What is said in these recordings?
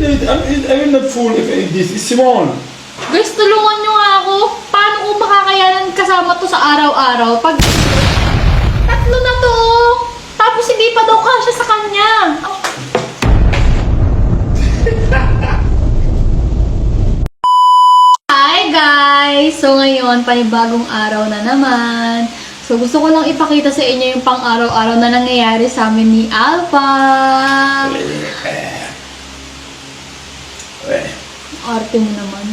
can eat. I'm not full if I eat this. It's small. Guys, tulungan nyo nga ako. Paano ko makakayanan kasama to sa araw-araw? Pag tatlo na to, tapos hindi pa daw kasya sa kanya. Hi guys! So ngayon, panibagong araw na naman. So gusto ko lang ipakita sa inyo yung pang-araw-araw na nangyayari sa amin ni Alpha. Arte mo naman.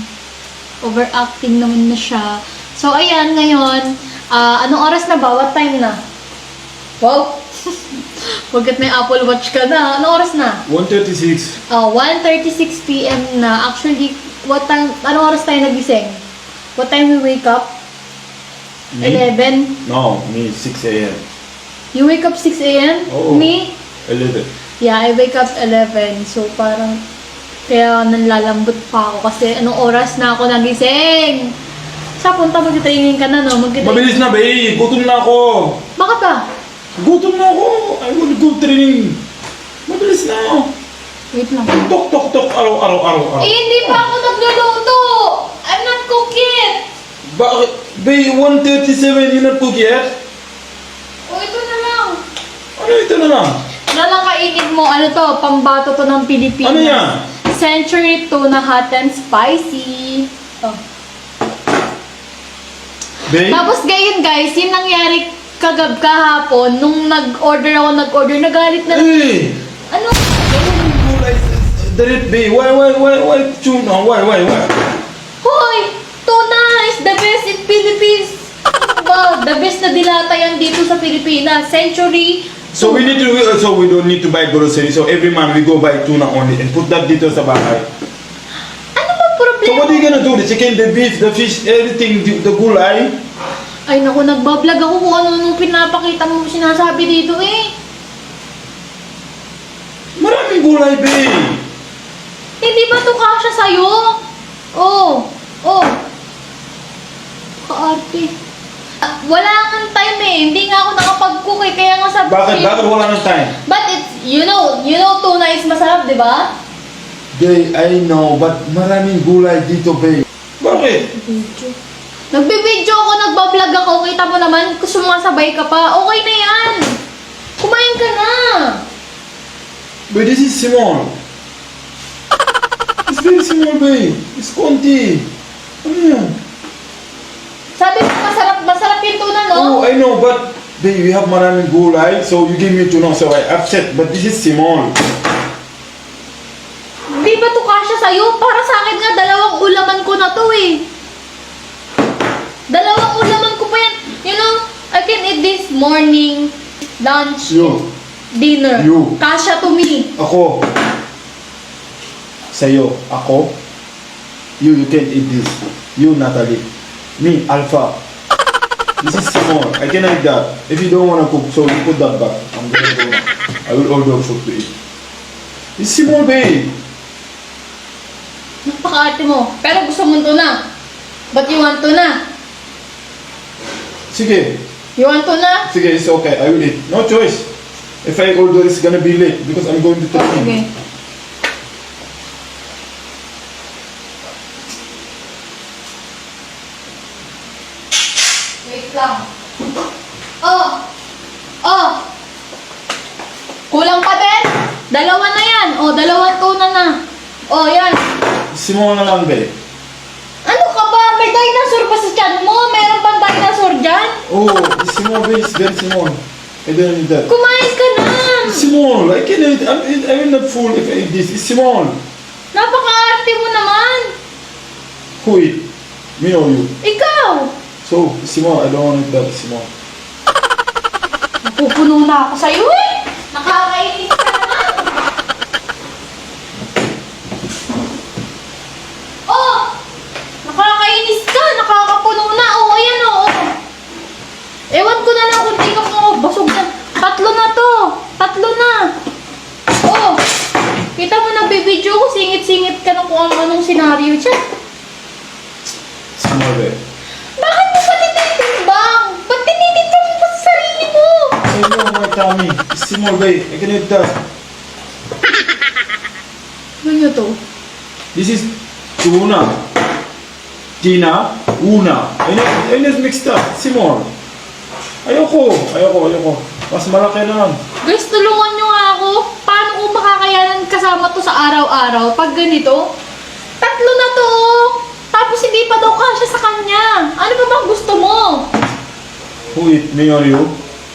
Overacting naman na siya. So ayan, ngayon, anong oras na ba? What time na? Wow! Pagkat may Apple Watch ka na. Anong oras na? 1:36. 1:36 PM na. Actually, anong oras tayo nagising? What time we wake up? Me? 11? No, me 6 a.m. You wake up 6 a.m.? Oo. Me? 11. Yeah, I wake up 11. So, parang, kaya nanlalambot pa ako kasi anong oras na ako nagising? Sa punta, mag-training ka na, no? Mabilis na, babe. Gutom na ako. Bakit ba? Gutom na ako. I want to go training. Mabilis na. Wait lang. Tok. Araw. Hindi pa ako nagluluto! I'm not cook yet! Bakit? Babe, 1:37. You not cook yet? O, ito na lang. Ano ito na lang? Ano lang kainin mo? Ano to? Pambato to ng Pilipinas. Ano yan? Century tuna hot and spicy. Oh. Babe? Tapos gayon guys, yung nangyari kahapon, nung nag-order, nagalit na. Hey! Ano? Direct babe. Why tuna? Why? Hoy! Tuna is the best in Philippines. Wow, the best na dilata yan dito sa Pilipinas. Century. So we don't need to buy groceries. So every month we go buy tuna only and put that dito sa bahay. Ano ba problema? So what are you gonna do? The chicken, the beef, the fish, everything, the gulay? Ay naku, nagbablog ako kung ano nung pinapakita mo sinasabi dito eh. Maraming gulay, babe. Hindi ba ito kasya sa'yo? Oh. Kaarte. Wala kang time eh. Hindi nga ako nakapag-cook eh. Kaya nga sabi Bakit wala nang time? But it's, you know tuna is masarap, di ba? Babe, I know, but maraming gulay dito, babe. Bakit? Nagbibideo ako, nagbablog ako. Kita mo naman, sumasabay ka pa. Okay na yan. Kumain ka na. But this is small. It's very small, babe. It's konti. Ano yan? Sabi mo, masarap yung tuna, no? Oh, I know, but babe, we have maraming gulay, so you give me tuna, so I upset. But this is small. Hindi ba ito kasya sa'yo? Para sa akin nga, dalawang ulaman ko na to eh. Dalawang ulaman ko pa yan. You know, I can eat this morning, lunch, You. dinner. You. Kasya to me. Ako. Sa'yo. Ako. You can eat this. You, Natalie. Me, Alpha. This is small. I cannot eat that. If you don't want to cook, so you put that back. I'm gonna go now. I will order food to eat. It's small, babe. Napaka-arte mo. Pero gusto mo tuna. But you want tuna? Sige. You want tuna? Sige, it's okay. I will eat. No choice. If I order, it's gonna be late because I'm going to training. Okay. Wait lang. Oh! Kulang pa din? Dalawa na yan. Oh, dalawang tuna na. Oh, yan. Small na lang, babe. Ano ka ba? May dinosaur pa sa tiyan mo? Meron pang dinosaur dyan? Oh, it's small, babe. It's very small. I don't need that. Kumain ka na! It's small. I can eat. I'm not full if I eat this. It's small. Napaka-arte mo naman! Who eat? Me or you? Ikaw! So, it's small. I don't want to eat that. It's small. Napupuno na ako sa'yo eh! Nakakainis ka naman! Oh! Nakakainis ka! Nakakapuno na! Oh, ayan oh! Ewan ko na lang kung di ka basog na. Tatlo na to! Tatlo na! Oh! Kita mo na bibidyo ko, singit-singit ka na kung anong senaryo dyan. Small, babe. Bakit mo ba tinitimbang? Ba't tinitimbang mo pa sa sarili mo? I know, my tummy. It's small, babe. I can eat that. Pupuno na ako sa'yo eh! Nakakainis ka naman! Oh! Ewan ko na lang kung di ka basog na. Tatlo na to! Tatlo na! Oh! Kita mo na bibidyo ko, singit-singit ka na kung anong senaryo dyan. Small, babe. Bakit mo ba tinitimbang? Ba't tinitimbang mo pa sa sarili mo? Ano nyo to? This is tuna. Tina, una. I know mixed up. Simon. Ayoko. Mas malaki na lang. Guys, tulungan nyo nga ako. Paano ko makakayanan kasama to sa araw-araw pag ganito? 3 na to. Tapos hindi pa daw kasya sa kanya. Ano ba bang gusto mo? Who eat me or you?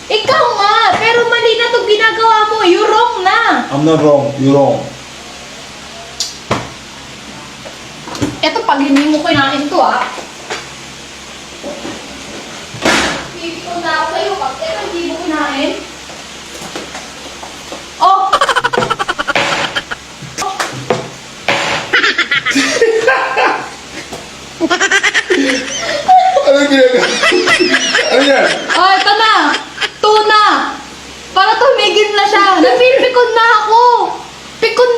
Ikaw nga, pero mali na to ginagawa mo. You're wrong na. I'm not wrong. You're wrong. Eto, pag hindi mo kinain to, ah. Pipikon na ako sa'yo. Pag eto, hindi mo kinain. Oh! Ano ginagawa? Ano yan? Oh, ito na! Tuna! Para tumigil na siya. Napipikon na ako. Pikon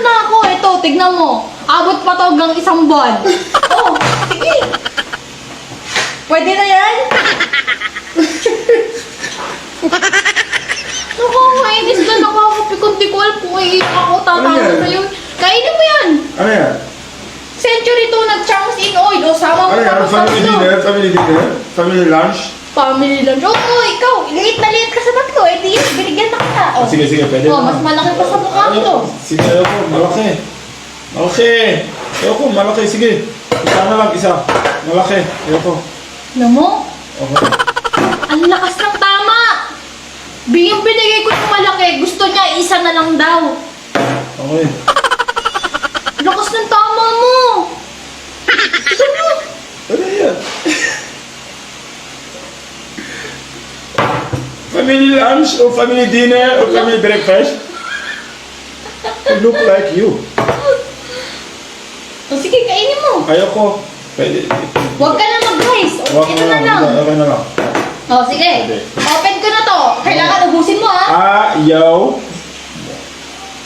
na ako. Ito, tignan mo. Abot pa to hanggang 1 buwan. Oh, sige. Pwede na yan? Nakakainis na nakakapikon. Di ko alam kung iiyak ako. Tatawa Ano yan? na yun. Kainin mo yan. Ano yan? Century tuna chunks in oil. O, sama mo Ano yan? tapos Family tatlo. dinner? Family dinner? Family lunch? Family lunch. Oo, ikaw. Liit na liit ka sa tatlo. Eh, di, binigyan na kita. Oh. Sige, pwede Oh, na. mas malaki pa sa mukha Ayoko. ko. Sige, ayoko. Malaki. Ayoko, malaki. Sige. Isa na lang, isa. Malaki. Ayoko. Alam mo, Okay. ang lakas ng tama. Yung binigay ko ng malaki, gusto niya isa na lang daw. Okay. Lakas ng tama mo. Ano? Ano yan? Family lunch or family dinner or family breakfast? I look like you. O sige, kainin mo. Ayoko. Pwede. Huwag ka na mag-guys. Wag Ito na lang. Okay na lang. O sige, Pwede. open ko na to. Kailangan ubusin mo ha. Ayaw.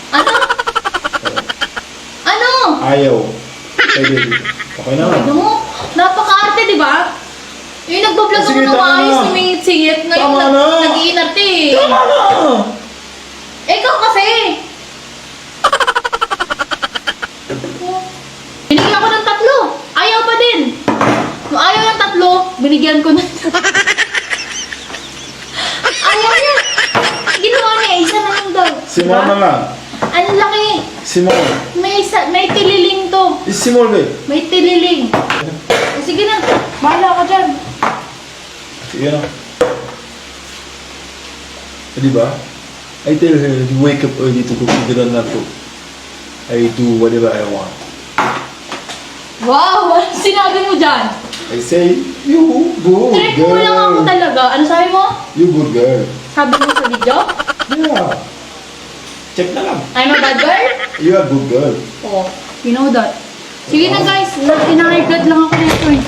Ano? Ano? Ayaw. Pwede. Okay na lang. Ano mo? Napaka-arte, di ba? Yung nagbablog ako Sige, ng tama maayos, na. sumingit-singit. Ngayon, Tama na. nag-iinarte eh. Tama na! Ikaw kasi. Binigyan ko ng 3. Ayaw pa din. Nung ayaw ng 3, binigyan ko ng ayaw niya. Ginawa niya, isa na lang daw. Simon Diba? na lang. Ang laki. Simon. May tililing to. Is Simon ba? May tililing. O, sige na, bahala ka dyan. Sige na. Di ba? I tell her to wake up early to cook. She did not cook. I do whatever I want. Wow, ano sinabi mo dyan? I say, you good Trip mo lang ako girl. talaga. Ano sabi mo? You good girl. Sabi mo sa video? Yeah. Check na lang. I'm a bad girl? You are good girl. Oh, you know that. Sige na guys, ina-high blood lang ako nito eh.